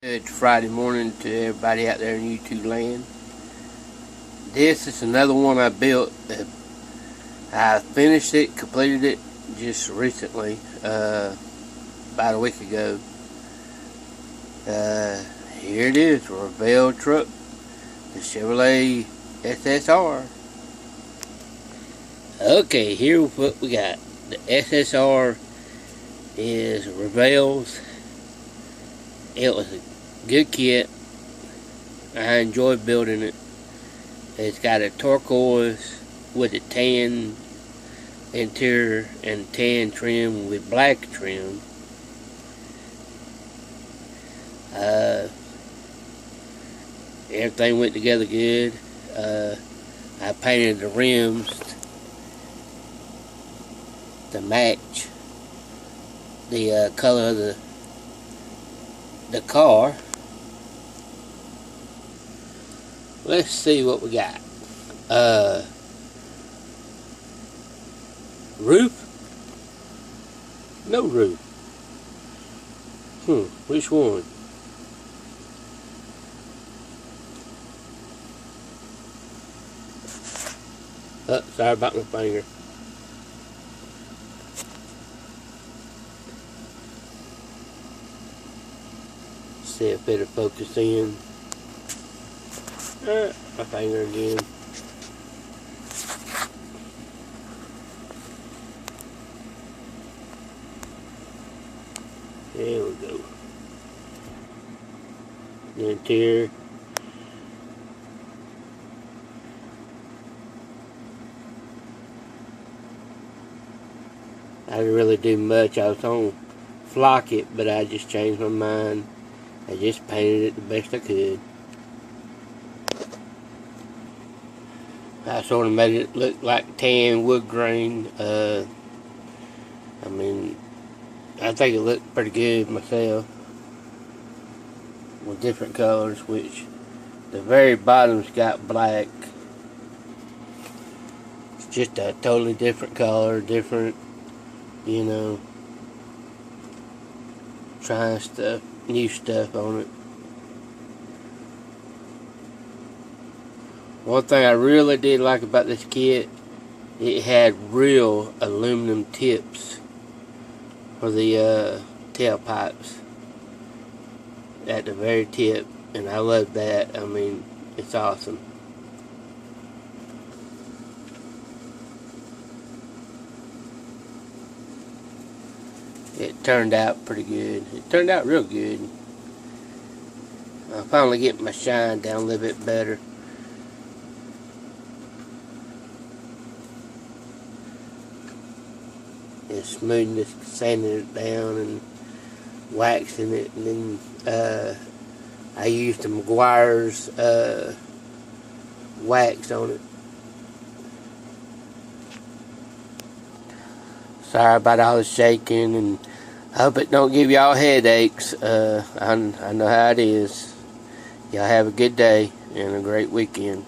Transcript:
Good Friday morning to everybody out there in YouTube land. This is another one I built. I finished it, completed it just recently, about a week ago. Here it is, Revell truck, the Chevrolet SSR. Okay, here's what we got. The SSR is Revell's. It was a good kit. I enjoyed building it. It's got a turquoise with a tan interior and tan trim with black trim. Everything went together good. I painted the rims to match the color of the car. Let's see what we got. Roof? No roof. Which one? Oh, sorry about my finger. See if it'll focus in. My finger again. There we go. The interior. I didn't really do much. I was on flock it, but I just changed my mind. I just painted it the best I could. I sort of made it look like tan wood grain. I mean, I think it looked pretty good myself with different colors, which the very bottom's got black. It's just a totally different color, different, you know, trying stuff, new stuff on it. One thing I really did like about this kit, it had real aluminum tips for the tailpipes at the very tip, and I love that. I mean, it's awesome. It turned out pretty good. It turned out real good. I finally get my shine down a little bit better. And smoothing it, sanding it down and waxing it, and then I used the McGuire's wax on it. Sorry about all the shaking, and I hope it don't give y'all headaches. I know how it is. Y'all have a good day and a great weekend.